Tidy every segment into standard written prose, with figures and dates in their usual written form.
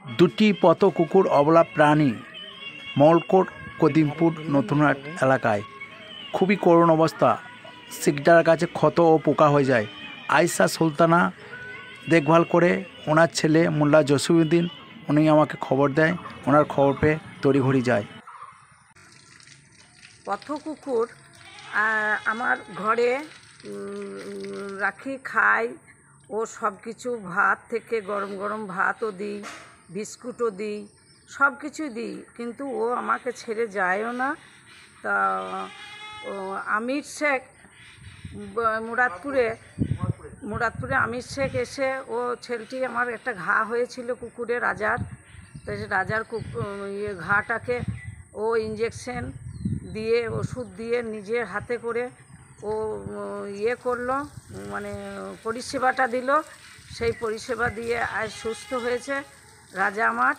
দুটি পথ কুকুর অবলা প্রাণী মঙ্গলকোট কদিমপুর নতুনহাট এলাকায় খুবই করুণ অবস্থা। সিকদার গাছে ক্ষত ও পোকা হয়ে যায়। আয়েশা সুলতানা দেখভাল করে ওনার ছেলে মোল্লা জসিমউদ্দিন উনি আমাকে খবর দেয়। ওনার খবর পেয়ে তড়িঘড়ি যায়। পথ কুকুর আমার ঘরে রাখি, খাই ও সব কিছু, ভাত থেকে গরম গরম ভাতও দিই, বিস্কুটও দিই, সব কিছুই দিই, কিন্তু ও আমাকে ছেড়ে যায়ও না। তা আমির শেখ মুরাদপুরে আমির শেখ এসে, ও ছেলেটি আমার একটা ঘা হয়েছিল কুকুরে, রাজার। তো রাজার ঘাটাকে ও ইঞ্জেকশন দিয়ে, ওষুধ দিয়ে নিজের হাতে করে ও করলো, মানে পরিষেবাটা দিল। সেই পরিষেবা দিয়ে আজ সুস্থ হয়েছে রাজা আমার,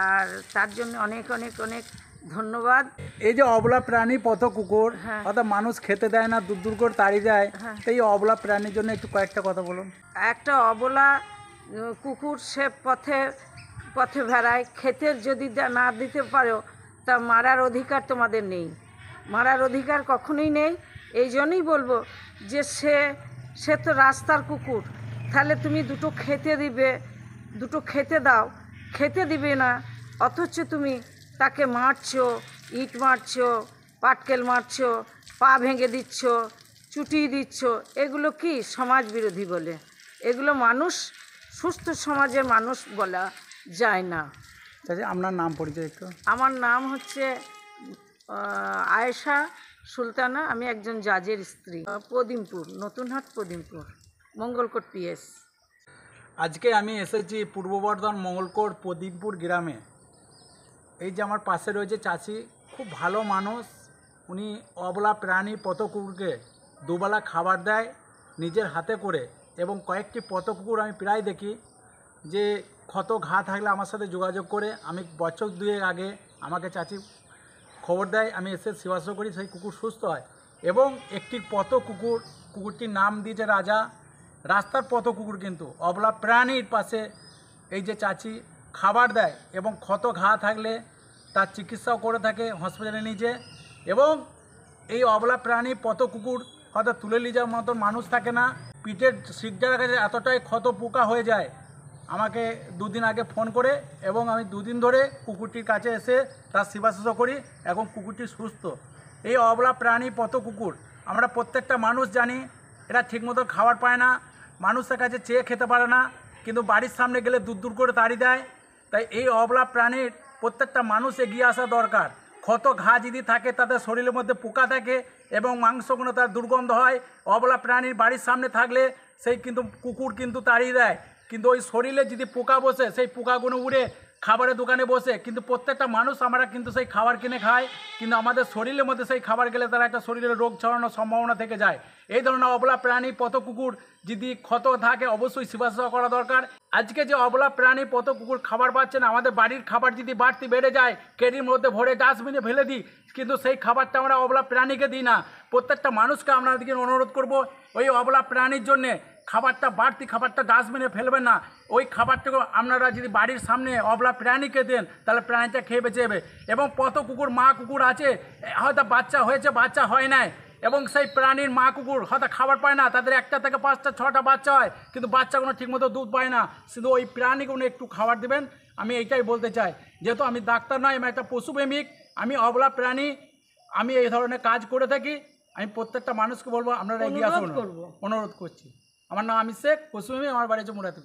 আর তার জন্য অনেক অনেক অনেক ধন্যবাদ। এই যে অবলা প্রাণী পথ কুকুর, হ্যাঁ, অর্থাৎ মানুষ খেতে দেয় না, দূর দূর করে তাড়িয়ে দেয়, এই অবলা প্রাণীর জন্য একটু কয়েকটা কথা বলুন। একটা অবলা কুকুর সে পথে বেড়ায়, খেতে যদি না দিতে পারো তা মারার অধিকার তোমাদের নেই, মারার অধিকার কখনোই নেই। এই জন্যই বলবো যে সে তো রাস্তার কুকুর, তাহলে তুমি দুটো খেতে দিবে, দুটো খেতে দাও, খেতে দিবে না, অথচ তুমি তাকে মারছো, ইট মারছো, পাটকেল মারছো, পা ভেঙে দিচ্ছ, চুটিয়ে দিচ্ছ। এগুলো কি সমাজ বিরোধী বলে? এগুলো মানুষ, সুস্থ সমাজের মানুষ বলা যায় না। আপনার নাম পরিচয় একটু? আমার নাম হচ্ছে আয়েশা সুলতানা, আমি একজন জাজের স্ত্রী, পদিমপুর, নতুনহাট পদিমপুর, মঙ্গলকোট পিএস। আজকে আমি এসেছি পূর্ব বর্ধমান মঙ্গলকোট পদিমপুর গ্রামে। এই যে আমার পাশে রয়েছে চাচি, খুব ভালো মানুষ। উনি অবলা প্রাণী পথ কুকুরকে দুবেলা খাবার দেয় নিজের হাতে করে, এবং কয়েকটি পথ কুকুর আমি প্রায় দেখি যে ক্ষত ঘা থাকলে আমার সাথে যোগাযোগ করে, আমি বছর দুয়েক আগে আমাকে চাচি খবর দেয়, আমি এসে সেবা করি, সেই কুকুর সুস্থ হয়। এবং একটি পথ কুকুরটির নাম দিয়েছে রাজা। রাস্তার পথ কুকুর, কিন্তু অবলা প্রাণীর পাশে এই যে চাচি খাবার দেয়, এবং ক্ষত ঘা থাকলে তার চিকিৎসাও করে থাকে হসপিটালে নিজে। এবং এই অবলা প্রাণী পথ কুকুর হয়তো তুলে নিয়ে যাওয়ার মতো মানুষ থাকে না। পিঠের শিকদার কাছে এতটাই ক্ষত পোকা হয়ে যায়, আমাকে দুদিন আগে ফোন করে, এবং আমি দুদিন ধরে কুকুরটির কাছে এসে তার সেবা শুশ্রূষা করি, এবং কুকুরটি সুস্থ। এই অবলা প্রাণী পথ কুকুর আমরা প্রত্যেকটা মানুষ জানি, এরা ঠিকমতো খাবার পায় না, মানুষের কাছে চেয়ে খেতে পারে না, কিন্তু বাড়ির সামনে গেলে দূর দূর করে তাড়িয়ে দেয়। তাই এই অবলা প্রাণীর প্রত্যেকটা মানুষ এগিয়ে আসা দরকার। ক্ষত ঘা যদি থাকে, তাদের শরীরের মধ্যে পোকা থাকে এবং মাংসগুলো তার দুর্গন্ধ হয়, অবলা প্রাণীর বাড়ির সামনে থাকলে সেই কিন্তু কুকুর কিন্তু তাড়িয়ে দেয়। কিন্তু ওই শরীরে যদি পোকা বসে, সেই পোকাগুলো উড়ে খাবারের দোকানে বসে, কিন্তু প্রত্যেকটা মানুষ আমরা কিন্তু সেই খাবার কিনে খাই, কিন্তু আমাদের শরীরের মধ্যে সেই খাবার গেলে তারা একটা শরীরে রোগ ছড়ানোর সম্ভাবনা থেকে যায়। এই ধরনের অবলা প্রাণী পথ কুকুর যদি ক্ষত থাকে, অবশ্যই সেবা করা দরকার। আজকে যে অবলা প্রাণী পথ কুকুর খাবার পাচ্ছে না, আমাদের বাড়ির খাবার যদি বাড়তি বেড়ে যায়, কেরির মধ্যে ভরে ডাস্টবিনে ফেলে দিই, কিন্তু সেই খাবারটা আমরা অবলা প্রাণীকে দিই না। প্রত্যেকটা মানুষকে আপনাদেরকে অনুরোধ করব, ওই অবলা প্রাণীর জন্যে খাবারটা, বাড়তি খাবারটা ডাস্টবিনে ফেলবেন না। ওই খাবারটাকে আপনারা যদি বাড়ির সামনে অবলা প্রাণীকে দেন, তাহলে প্রাণীটা খেয়ে বেঁচে যাবে। এবং পথ কুকুর, মা কুকুর আছে, হয়তো বাচ্চা হয়েছে, বাচ্চা হয় নাই, এবং সেই প্রাণীর মা কুকুর হয়তো খাবার পায় না, তাদের 1টা থেকে 5টা 6টা বাচ্চা হয়, কিন্তু বাচ্চাগুলো ঠিকমতো দুধ পায় না। শুধু ওই প্রাণীগুলো একটু খাবার দেবেন, আমি এইটাই বলতে চাই। যেহেতু আমি ডাক্তার নয়, আমি একটা পশুপ্রেমিক, আমি অবলা প্রাণী, আমি এই ধরনের কাজ করে থাকি। আমি প্রত্যেকটা মানুষকে বলবো আপনারা এগিয়ে আসুন, অনুরোধ করছি। আমার নাম আমির শেখ, পশুপ্রেমিক, আমার বাড়ি হচ্ছে মুরাদপুর।